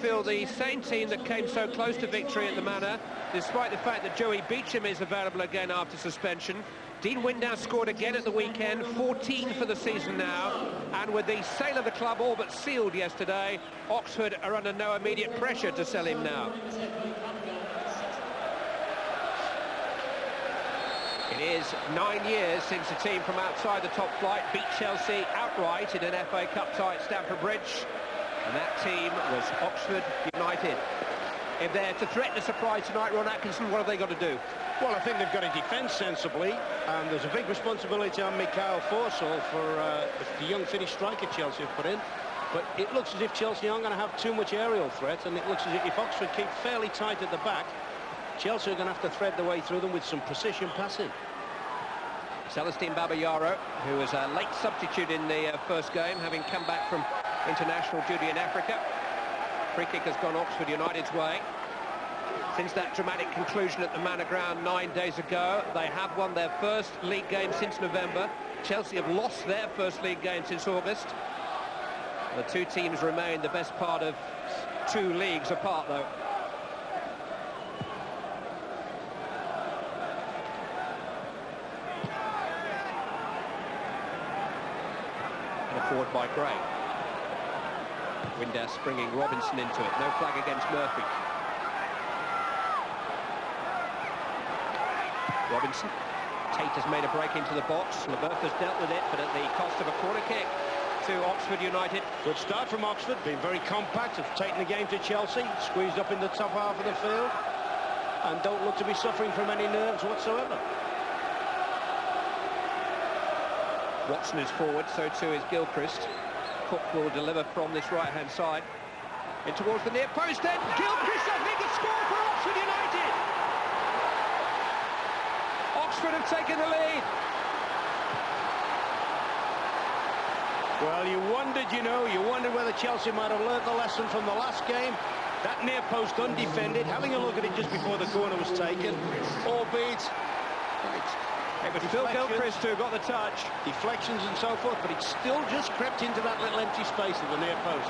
Huddersfield, the same team that came so close to victory at the Manor, despite the fact that Joey Beecham is available again after suspension. Dean Windass scored again at the weekend, 14 for the season now, and with the sale of the club all but sealed yesterday, Oxford are under no immediate pressure to sell him now. It is 9 years since a team from outside the top flight beat Chelsea outright in an FA Cup tie at Stamford Bridge, and that team was Oxford United. If they're to threaten a surprise tonight, Ron Atkinson, what have they got to do? Well, I think they've got to defend sensibly, and there's a big responsibility on Mikhail Forsell for the young Finnish striker Chelsea have put in. But it looks as if Chelsea aren't going to have too much aerial threat, and it looks as if Oxford keep fairly tight at the back, Chelsea are going to have to thread their way through them with some precision passing. Celestine Babayaro, who was a late substitute in the first game, having come back from international duty in Africa. Free kick has gone Oxford United's way. Since that dramatic conclusion at the Manor Ground 9 days ago, they have won their first league game since November. Chelsea have lost their first league game since August. The two teams remain the best part of 2 leagues apart, though. And forward by Gray. Windass bringing Robinson into it. No flag against Murphy. Robinson. Tate has made a break into the box. LaBeouf has dealt with it, but at the cost of a corner kick to Oxford United. Good start from Oxford, being very compact, have taken the game to Chelsea, squeezed up in the top half of the field, and don't look to be suffering from any nerves whatsoever. Watson is forward, so too is Gilchrist. Cook will deliver from this right-hand side. In towards the near post, then Gilchrist, I think, has scored for Oxford United. Oxford have taken the lead. Well, you wondered whether Chelsea might have learnt the lesson from the last game. That near post undefended, having a look at it just before the corner was taken, albeit it was Phil Gilchrist who got the touch. Deflections and so forth, but it still just crept into that little empty space at the near post.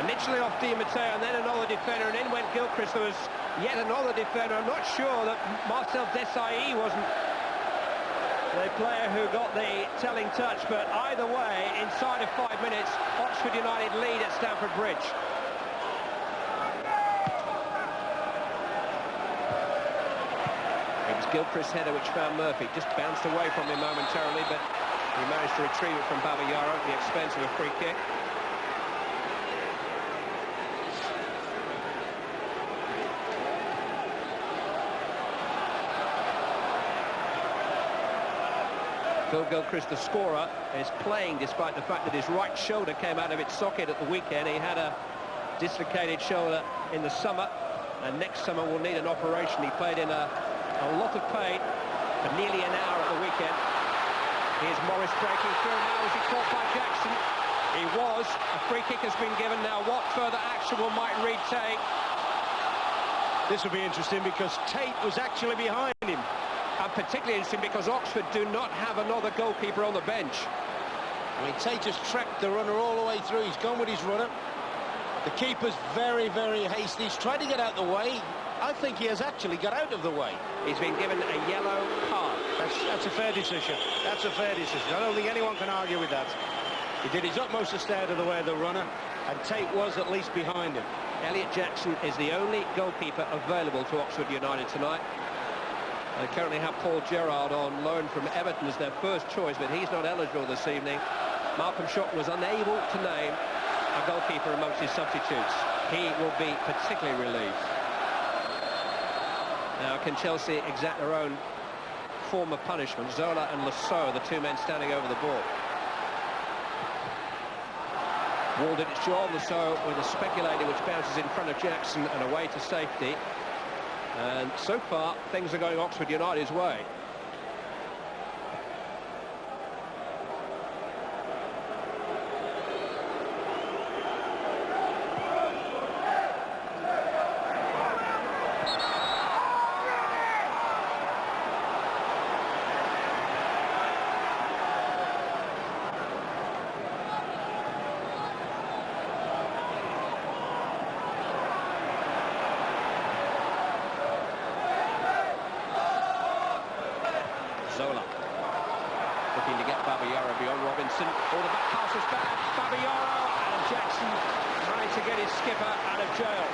Initially off Di Matteo, and then another defender, and in went Gilchrist. There was yet another defender. I'm not sure that Marcel Desailly wasn't the player who got the telling touch, but either way, inside of 5 minutes, Oxford United lead at Stamford Bridge. It was Gilchrist's header which found Murphy. Just bounced away from him momentarily, but he managed to retrieve it from Babayaro at the expense of a free kick. Phil Gilchrist, the scorer, is playing despite the fact that his right shoulder came out of its socket at the weekend. He had a dislocated shoulder in the summer, and next summer will need an operation. He played in a lot of pain for nearly an hour at the weekend. Here's Morris breaking through now. Is he caught by Jackson? He was. A free kick has been given. Now what further action will Mike Reid take? This will be interesting because Tate was actually behind him. And particularly interesting because Oxford do not have another goalkeeper on the bench. I mean, Tate has tracked the runner all the way through. He's gone with his runner. The keeper's very, very hasty. He's tried to get out the way. I think he has actually got out of the way. He's been given a yellow card. That's a fair decision. That's a fair decision. I don't think anyone can argue with that. He did his utmost to stay out of the way of the runner, and Tate was at least behind him. Elliot Jackson is the only goalkeeper available to Oxford United tonight. They currently have Paul Gerrard on loan from Everton as their first choice, but he's not eligible this evening. Malcolm Shott was unable to name a goalkeeper amongst his substitutes. He will be particularly relieved. Now, can Chelsea exact their own form of punishment? Zola and Lasso, the two men standing over the ball. Wall did its job. Lasso with a speculator which bounces in front of Jackson and away to safety. And so far, things are going Oxford United's way. Robinson. Oh, the back pass was bad. Babayaro, and Jackson trying to get his skipper out of jail.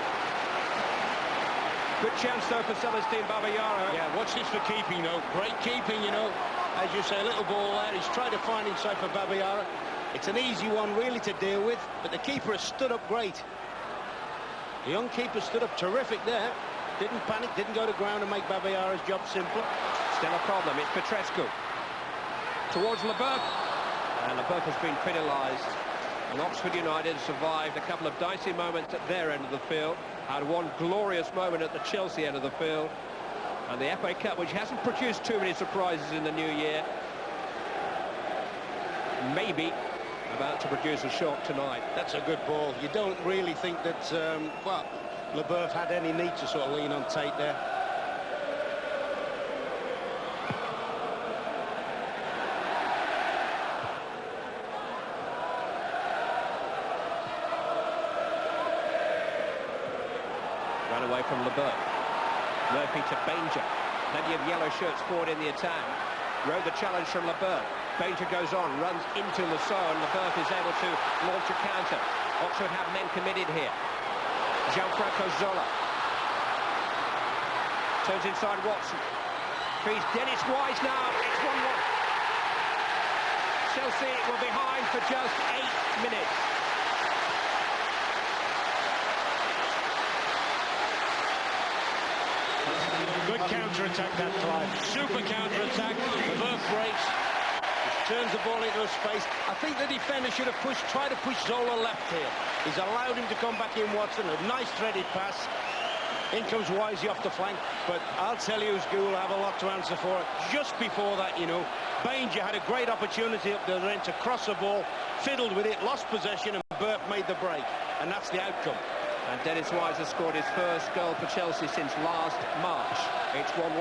Good chance, though, for Celestine Babayaro. Yeah, watch this for keeping, though. Great keeping, you know. As you say, a little ball there. He's tried to find inside for Babayaro. It's an easy one, really, to deal with, but the keeper has stood up great. The young keeper stood up terrific there. Didn't panic, didn't go to ground and make Babayaro's job simpler. Still a problem. It's Petrescu. Towards Leboeuf. And Leboeuf has been penalised. And Oxford United survived a couple of dicey moments at their end of the field. Had one glorious moment at the Chelsea end of the field. And the FA Cup, which hasn't produced too many surprises in the new year, maybe about to produce a shock tonight. That's a good ball. You don't really think that, well, Leboeuf had any need to sort of lean on Tate there. Run away from Leboeuf. Murphy to Banger. Plenty of yellow shirts forward in the attack. Rode the challenge from Leboeuf. Banger goes on, runs into Lasso, and Leboeuf is able to launch a counter. Oxford have men committed here. Gianfranco Zola. Turns inside Watson. Feeds Dennis Wise now. It's 1-1. Chelsea were behind for just 8 minutes. Good counter-attack that time. Super counter-attack. Leboeuf breaks. Turns the ball into a space. I think the defender should have tried to push Zola left here. He's allowed him to come back in Watson. A nice threaded pass. In comes Wisey off the flank. But I'll tell you, School have a lot to answer for it. Just before that, you know, Banger had a great opportunity up the end to cross the ball, fiddled with it, lost possession, and Burke made the break. And that's the outcome. And Dennis Wise has scored his first goal for Chelsea since last March. It's 1-1.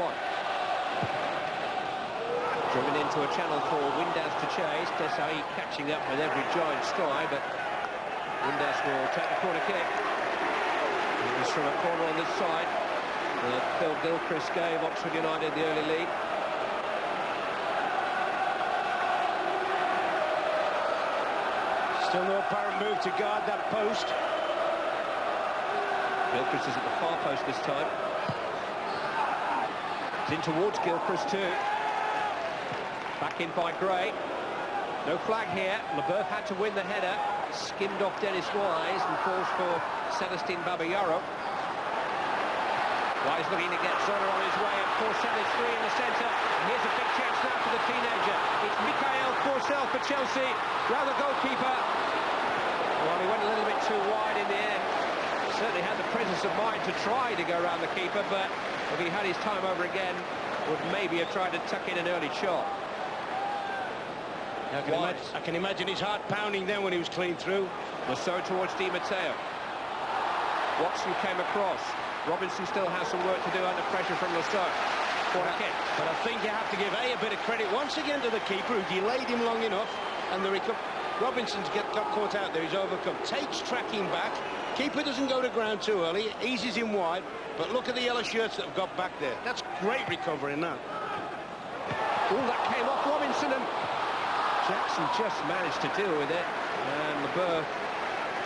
Driven into a channel for Windass to chase. Desai catching up with every giant stride, but Windass will take the corner kick. It was from a corner on this side that Phil Gilchrist gave Oxford United the early lead. Still no apparent move to guard that post. Gilchrist is at the far post this time. It's in towards Gilchrist too. Back in by Gray. No flag here. Leboeuf had to win the header. Skimmed off Dennis Wise and falls for Celestine Babayaro. Wise looking to get Zola on his way. And Forcell is free in the centre. And here's a big chance now for the teenager. It's Mikhail Forcell for Chelsea. Round the goalkeeper. Well, he went a little bit too wide in the end. Certainly had the presence of mind to try to go around the keeper, but if he had his time over again, would maybe have tried to tuck in an early shot. I can imagine his heart pounding then when he was clean through. Lasso towards Di Matteo. Watson came across. Robinson still has some work to do under pressure from Lasso. Corner kick. But I think you have to give a bit of credit once again to the keeper, who delayed him long enough, and Robinson's got caught out there. He's overcome. Tate's tracking back. Keeper doesn't go to ground too early, eases him wide, but look at the yellow shirts that have got back there. That's great recovery now. Oh, that came off Robinson, and Jackson just managed to deal with it. And Leboeuf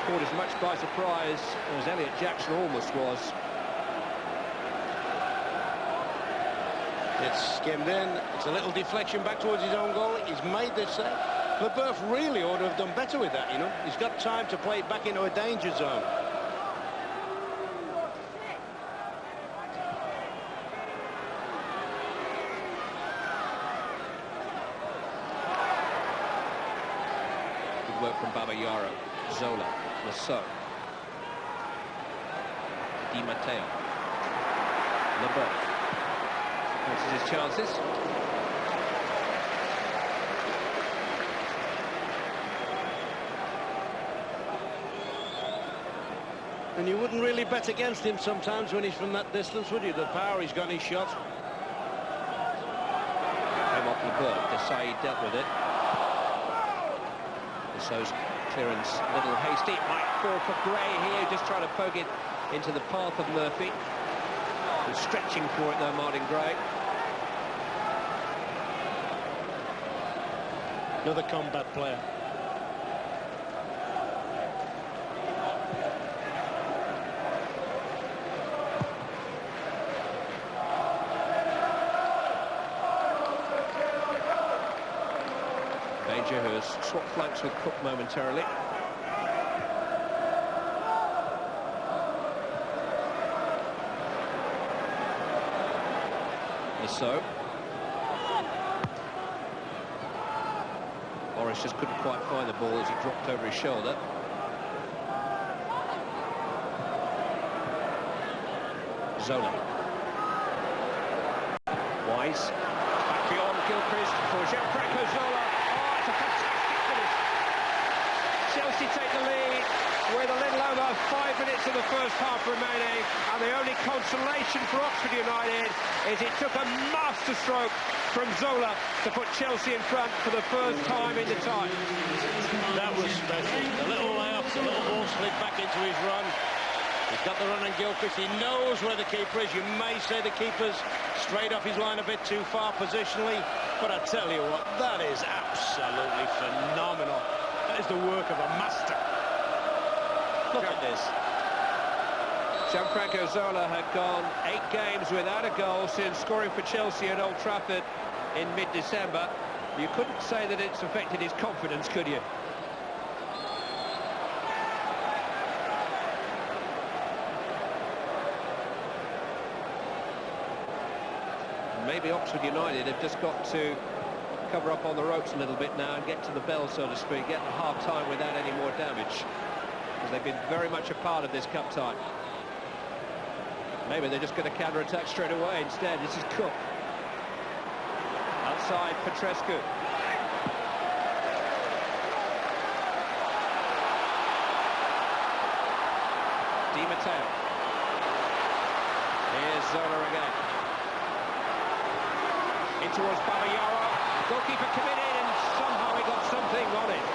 caught as much by surprise as Elliot Jackson almost was. It's skimmed in. It's a little deflection back towards his own goal. He's made this save. Leboeuf really ought to have done better with that, you know. He's got time to play it back into a danger zone. Good work from Babayaro, Zola, Lasso, Di Matteo, Leboeuf. Fancies his chances. And you wouldn't really bet against him sometimes when he's from that distance, would you? The power he's got in his shot. Came off Leboeuf. Desai dealt with it. Lasso's clearance a little hasty. It might fall for Gray here, just trying to poke it into the path of Murphy. He's stretching for it though, Martin Gray. Another combat player. Major, who has swapped flanks with Cook momentarily. So Morris just couldn't quite find the ball as he dropped over his shoulder. Zola. Wise. Back beyond Gilchrist for Gianfranco Zola. Oh, it's a fantastic finish. Chelsea take the lead with a little over 5 minutes of the first half remaining, and the only consolation for Oxford United is it took a masterstroke from Zola to put Chelsea in front for the first time in the tie. That was special. The little layup, the little ball slid back into his run. He's got the run on Gilchrist. He knows where the keeper is. You may say the keeper's straight off his line a bit too far positionally, but I tell you what, that is absolutely phenomenal. That is the work of a master. Look at this. Gianfranco Zola had gone 8 games without a goal since scoring for Chelsea at Old Trafford in mid-December. You couldn't say that it's affected his confidence, could you? Maybe Oxford United have just got to cover up on the ropes a little bit now and get to the bell, so to speak, get to half-time without any more damage, because they've been very much a part of this cup tie. Maybe they're just going to counter-attack straight away instead. This is Cook. Outside Petrescu. Di Matteo. Here's Zola again. In towards Babayaro. Goalkeeper committed, and somehow he got something on it.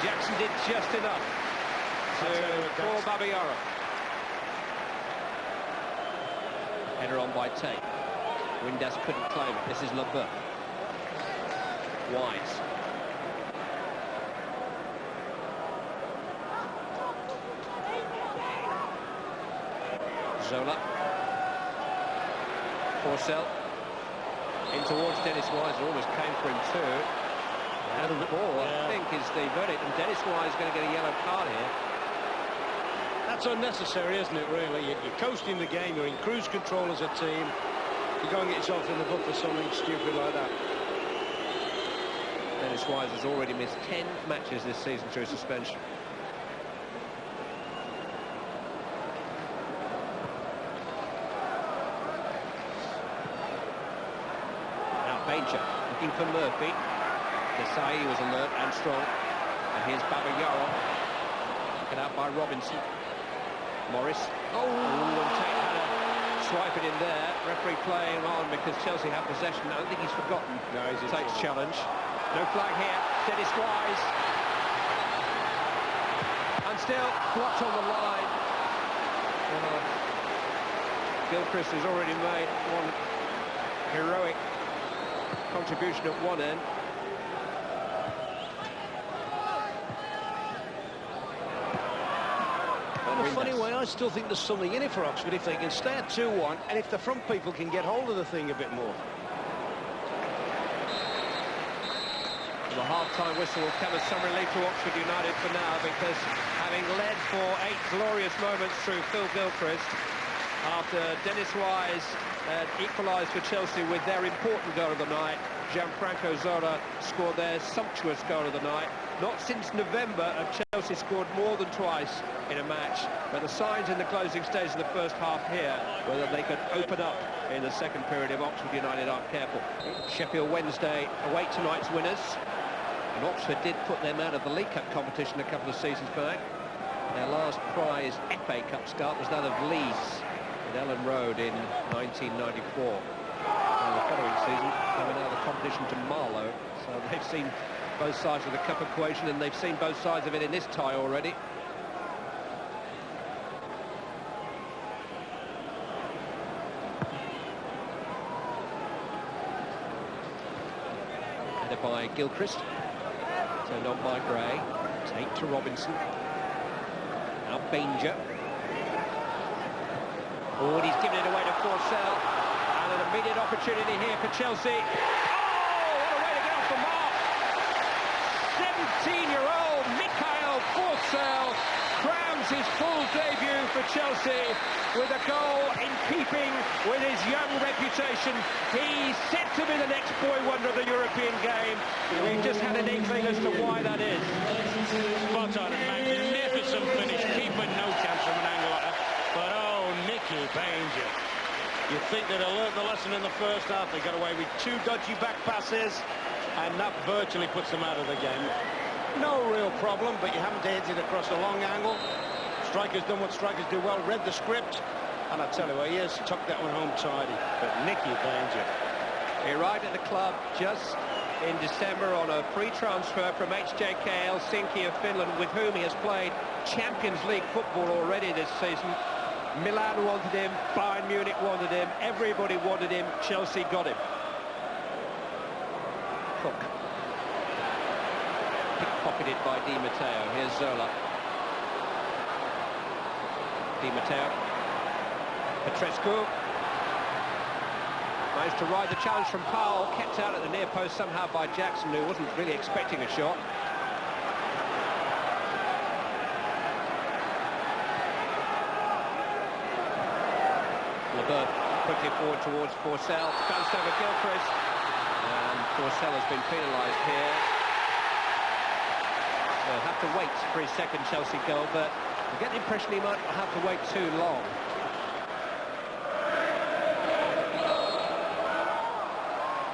Jackson did just enough to call Babayaro. Header on by Tate. Windass couldn't claim it. This is Leboeuf. Wise. Zola. Forcell. In towards Dennis Wise. Almost came for him too. Out of the ball, I think, is the verdict. And Dennis Wise is going to get a yellow card here. That's unnecessary, isn't it, really? You're coasting the game, you're in cruise control as a team. You go and get yourself in the book for something stupid like that. Dennis Wise has already missed 10 matches this season through suspension. Now Banger looking for Murphy. Desai was alert and strong. And here's Babayaro. Taken out by Robinson. Morris. Oh, and Tate had a swipe it in there. Referee playing on because Chelsea have possession. I don't think he's forgotten Tate's challenge. No flag here. Dennis Wise. And still blocked on the line. Gilchrist has already made one heroic contribution at one end. In a funny way, I still think there's something in it for Oxford if they can stay at 2-1 and if the front people can get hold of the thing a bit more. The half-time whistle will come as some relief to Oxford United for now, because having led for 8 glorious moments through Phil Gilchrist, after Dennis Wise had equalised for Chelsea with their important goal of the night, Gianfranco Zola scored their sumptuous goal of the night. Not since November have Chelsea scored more than twice in a match, but the signs in the closing stage of the first half here were that they could open up in the second period if Oxford United aren't careful. Sheffield Wednesday await tonight's winners, and Oxford did put them out of the League Cup competition a couple of seasons back. Their last prize FA Cup start was that of Leeds at Ellen Road in 1994. And the following season coming out of the competition to Marlow, so they've seen both sides of the cup equation, and they've seen both sides of it in this tie already. header by Gilchrist. Turned on by Gray. Take to Robinson. Now Banger. Oh, and he's given it away to Forsell. And an immediate opportunity here for Chelsea. Oh, what a way to get off the mark. 17-year-old Mikhail Forsell crowns his full debut for Chelsea with a goal in keeping with his young reputation. He's set to be the next boy wonder of the European game. We've just had an inkling as to why that is. Spot on, magnificent finish. Keeper no chance from an angle like that. But oh, Nicky Banger. You'd think they'd have learnt the lesson in the first half. They got away with 2 dodgy back passes, and that virtually puts them out of the game. No real problem, but you haven't headed it across a long angle. Striker's done what strikers do well, read the script, and I tell you what, he has tucked that one home tidy. But Nicky Banger. He arrived at the club just in December on a free transfer from HJK Helsinki of Finland, with whom he has played Champions League football already this season. Milan wanted him, Bayern Munich wanted him, everybody wanted him, Chelsea got him. Cook. Pickpocketed by Di Matteo. Here's Zola. Di Matteo. Petrescu. Managed to ride the challenge from Powell, kept out at the near post somehow by Jackson, who wasn't really expecting a shot. LeBeuf quickly forward towards Forsell, bounced over Gilchrist, and Forsell has been penalised here. He'll have to wait for his second Chelsea goal, but I get the impression he might not have to wait too long.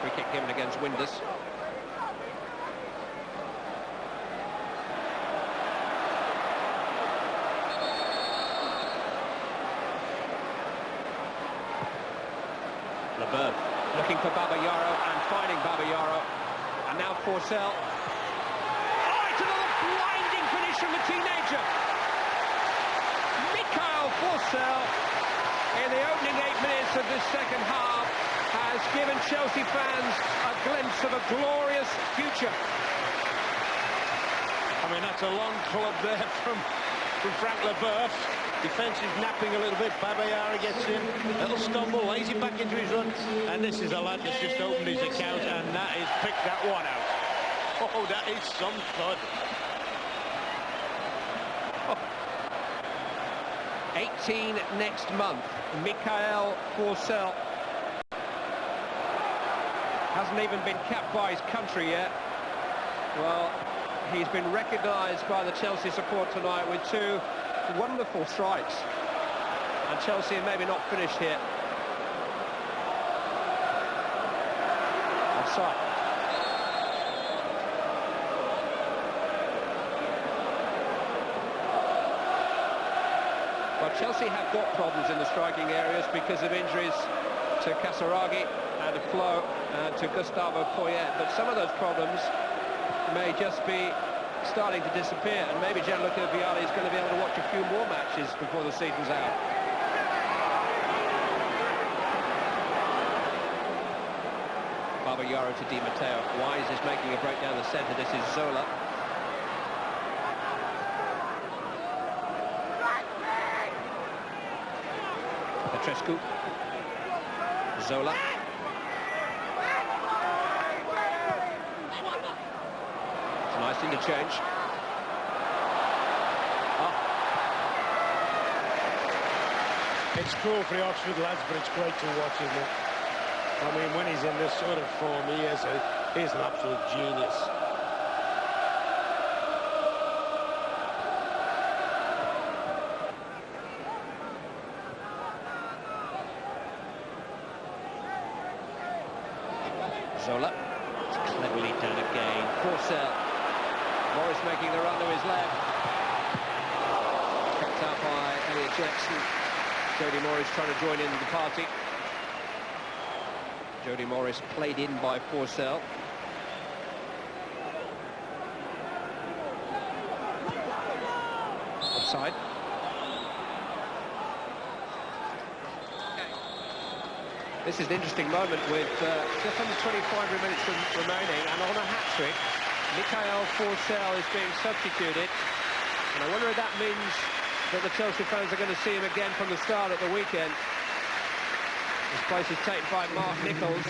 Free kick given against Windus. LeBeuf looking for Babayaro and finding Babayaro. And now Forsell. Oh, it's another blinding finish from the teenager. Mikhail Forsell, in the opening 8 minutes of this second half, has given Chelsea fans a glimpse of a glorious future. I mean, that's a long club there from Frank LeBeuf. Defence is napping a little bit. Babayara gets in, little stumble, lays it back into his run, and this is a lad that's just opened his account, and that is picked that one out. Oh, that is some thud. 18 next month. Mikhail Forsell hasn't even been capped by his country yet. Well, he's been recognised by the Chelsea support tonight with 2 wonderful strikes, and Chelsea are maybe not finished here. Offside. Well, Chelsea have got problems in the striking areas because of injuries to Kasaragi and to Flo and to Gustavo Poyet, but some of those problems may just be starting to disappear, and maybe Gianluca Vialli is going to be able to watch a few more matches before the season's out. Babayaro to Di Matteo. Wise is making a break down the centre. This is Zola. Petrescu. Zola. Nice interchange. Oh. It's cruel for the Oxford lads, but it's great to watch him. I mean, when he's in this sort of form, he's an absolute genius. Zola. It's cleverly done again. Forsell. Morris making the run to his left. Kept out by Elliot Jackson. Jody Morris trying to join in the party. Jody Morris played in by Forsell. Offside. This is an interesting moment with just under 25 minutes remaining, and on a hat-trick, Mikhail Forsell is being substituted. And I wonder if that means that the Chelsea fans are going to see him again from the start at the weekend. His place is taken by Mark Nichols.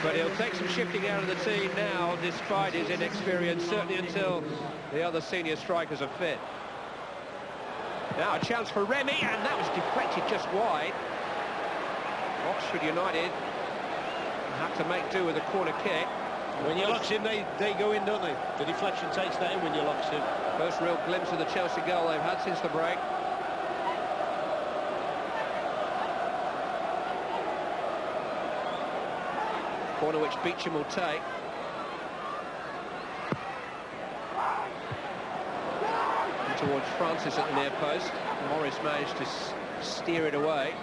But he'll take some shifting out of the team now, despite his inexperience, certainly until the other senior strikers are fit. Now a chance for Remy, and that was deflected just wide. Oxford United have to make do with a corner kick. When you locks in, they go in, don't they? The deflection takes that in when you locks in. First real glimpse of the Chelsea goal they've had since the break. Corner which Beecham will take. And towards Francis at the near post. Morris managed to steer it away.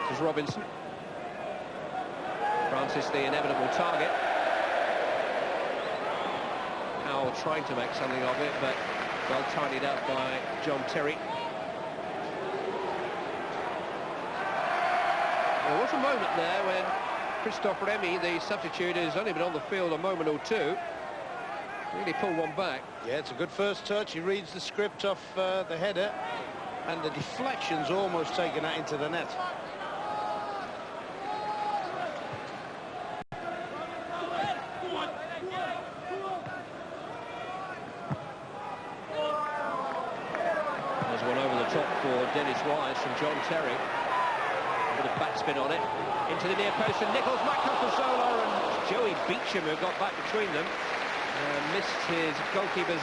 This is Robinson. Francis, the inevitable target. Powell trying to make something of it, but well tidied up by John Terry. There was a moment there when Christophe Remy, the substitute, has only been on the field a moment or two. Really pulled one back. Yeah, it's a good first touch. He reads the script off the header, and the deflection's almost taken that into the net. There's one over the top for Dennis Wise from John Terry. A bit of backspin on it. Into the near post, and Nichols might come for Zola, and Joey Beecham, who got back between them, missed his goalkeeper's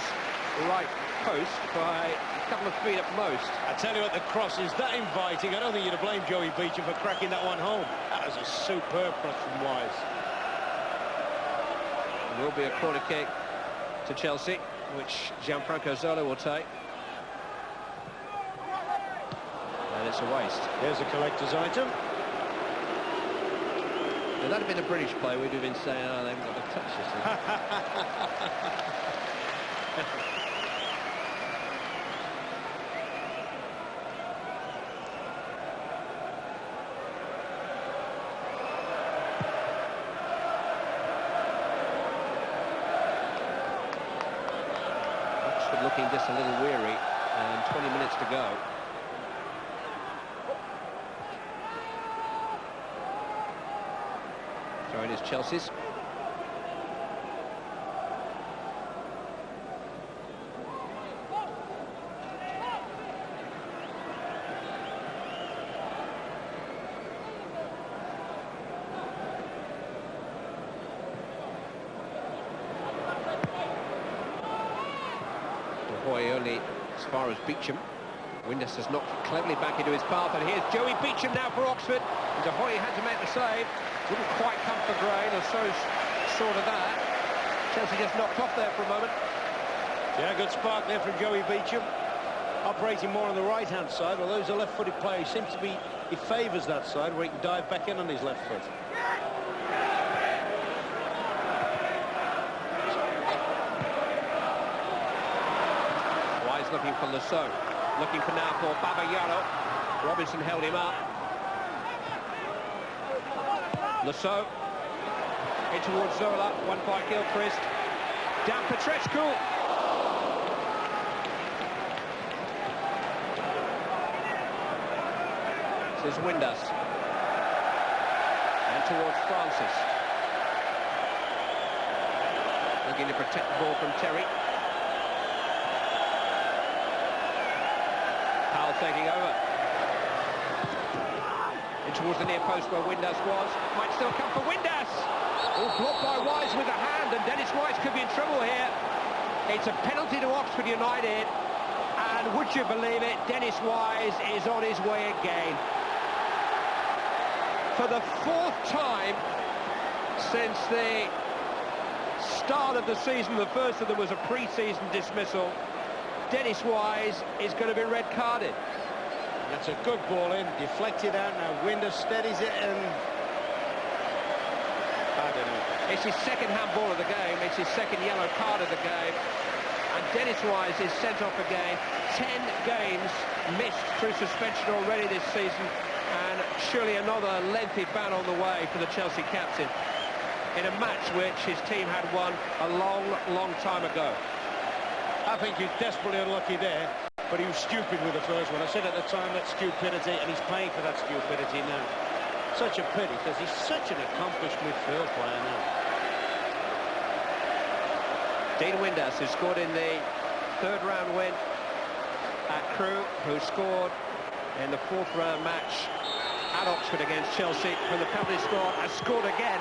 right post by a couple of feet at most. I tell you what, the cross is that inviting. I don't think you'd have blamed Joey Beecham for cracking that one home. That was a superb cross from Wise. There will be a corner kick to Chelsea, which Gianfranco Zola will take. And it's a waste. There's a collector's item. If that had been a British player, we'd have been saying, oh, they haven't got the touch, you see. Oxford looking just a little weary, and 20 minutes to go. Throwing is Chelsea's. Hoy only as far as Beecham. Windus has knocked it cleverly back into his path, and here's Joey Beecham now for Oxford. And De Hoy had to make the save. Wouldn't quite come for grain, or so short of that. Chelsea just knocked off there for a moment. Yeah, good spark there from Joey Beecham. Operating more on the right-hand side, although he's a left-footed player. He seems to be, he favours that side where he can dive back in on his left foot. Wise looking for Lasso. Looking for now for Babayaro. Robinson held him up. Lasso in towards Zola, one by Gilchrist. Down Petrescu. This is Windus. And towards Francis. Looking to protect the ball from Terry. Powell taking over. Towards the near post where Windus was. Might still come for Windus. Oh, blocked by Wise with a hand, and Dennis Wise could be in trouble here. It's a penalty to Oxford United, and would you believe it, Dennis Wise is on his way again. For the fourth time since the start of the season, the first of them was a pre-season dismissal, Dennis Wise is going to be red-carded. That's a good ball in, deflected out, now Windus steadies it, and I don't know. It's his second handball of the game, it's his second yellow card of the game, and Dennis Wise is sent off again. 10 games missed through suspension already this season, and surely another lengthy ban on the way for the Chelsea captain in a match which his team had won a long, long time ago. I think he's desperately unlucky there, but he was stupid with the first one. I said at the time, that's stupidity, and he's paying for that stupidity now. Such a pity, because he's such an accomplished midfield player now. Dean Windass, who scored in the third-round win at Crewe, who scored in the fourth-round match at Oxford against Chelsea from the penalty spot, has scored again.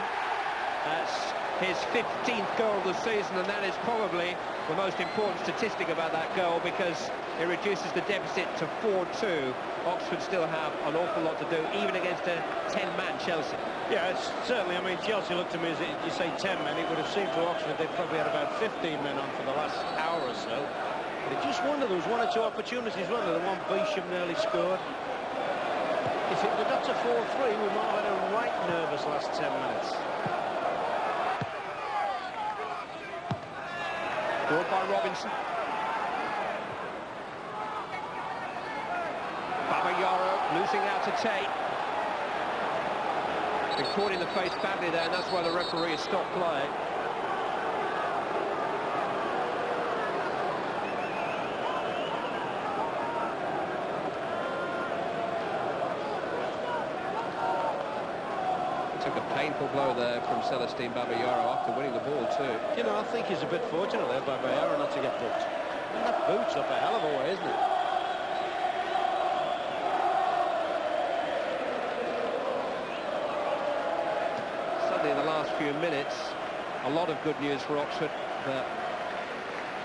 That's his 15th goal of the season, and that is probably the most important statistic about that goal, because it reduces the deficit to 4-2. Oxford still have an awful lot to do, even against a 10-man Chelsea. Yeah, it's certainly, I mean, Chelsea looked to me as you say 10 men, it would have seemed to Oxford they'd probably had about 15 men on for the last hour or so. But I just wonder, there was one or two opportunities, wasn't there? The one Bisham nearly scored. If it had got to 4-3, we might have had a right nervous last 10 minutes. Scored by Robinson. Babayaro losing out to Tate. Been caught in the face badly there, and that's why the referee has stopped play. Took a painful blow there from Celestine Babayaro after winning the ball too. You know, I think he's a bit fortunate there by Babayaro not to get booked. And that boot's up a hell of a way, isn't it? Suddenly in the last few minutes, a lot of good news for Oxford, but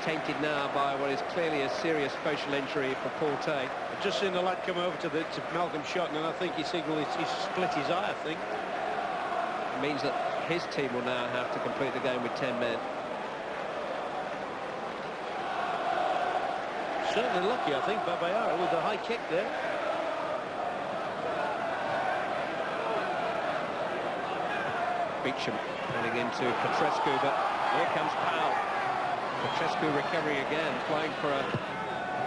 tainted now by what is clearly a serious facial injury for Paul Tate. I've just seen the lad come over to Malcolm Shotton, and I think he signalled he's split his eye, I think. Means that his team will now have to complete the game with 10 men. Certainly lucky, I think, Babayaro with the high kick there. Beecham heading into Petrescu, but here comes Powell. Petrescu recovering again, playing for a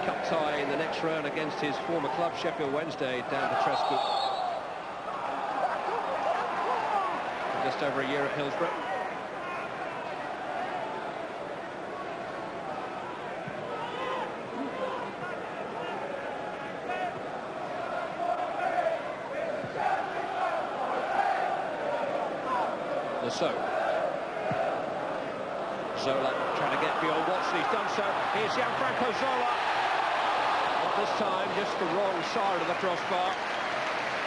cup tie in the next round against his former club, Sheffield Wednesday, Dan Petrescu. Just over a year at Hillsborough. So Zola trying to get beyond Watson. He's done so. Here's Gianfranco Zola. Not this time, just the wrong side of the crossbar.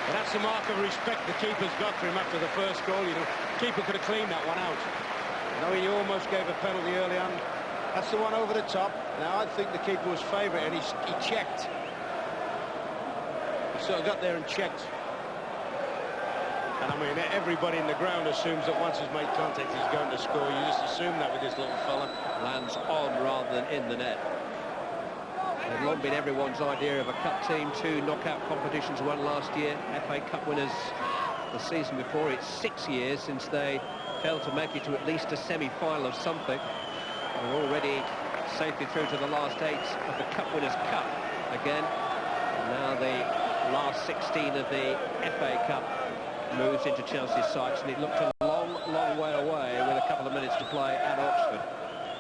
And that's the mark of respect the keeper's got for him after the first goal. You know, keeper could have cleaned that one out. You know, he almost gave a penalty early on. That's the one over the top. Now, I think the keeper was favourite, and he checked. He sort of got there and checked. And, I mean, everybody in the ground assumes that once he's made contact, he's going to score. You just assume that with this little fella. Lands on rather than in the net. They've long been everyone's idea of a cup team. 2 knockout competitions won last year. FA Cup winners the season before. It's 6 years since they failed to make it to at least a semi-final of something. They're already safely through to the last 8 of the Cup Winners' Cup again. And now the last 16 of the FA Cup moves into Chelsea's sights, and it looked a long, long way away with a couple of minutes to play at Oxford.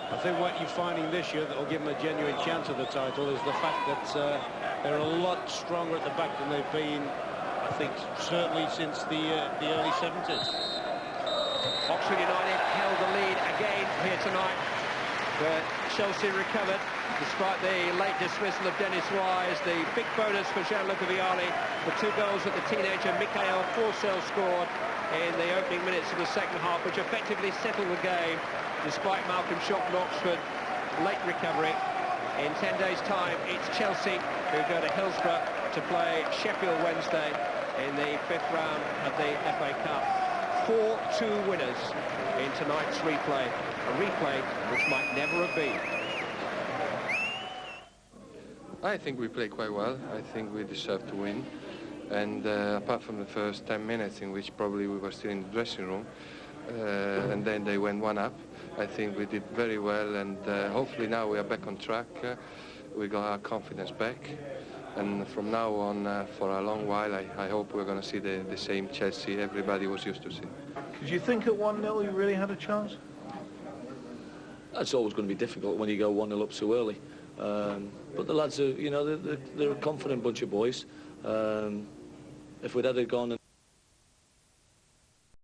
I think what you're finding this year that will give them a genuine chance of the title is the fact that they're a lot stronger at the back than they've been, I think, certainly since the early 70s. Oxford United held the lead again here tonight, but Chelsea recovered despite the late dismissal of Dennis Wise. The big bonus for Gianluca Vialli, the 2 goals that the teenager Mikhail Forsell scored in the opening minutes of the second half, which effectively settled the game despite Malcolm Shotton Oxford late recovery. In 10 days' time, it's Chelsea who go to Hillsborough to play Sheffield Wednesday in the 5th round of the FA Cup. 4-2 winners in tonight's replay, a replay which might never have been. I think we played quite well. I think we deserved to win. And apart from the first 10 minutes in which probably we were still in the dressing room, and then they went one up. I think we did very well, and hopefully now we are back on track. We got our confidence back, and from now on, for a long while, I hope we're going to see the same Chelsea everybody was used to see. Did you think at 1-0 you really had a chance? It's always going to be difficult when you go 1-0 up so early. But the lads are, you know, they're a confident bunch of boys. If we'd had it gone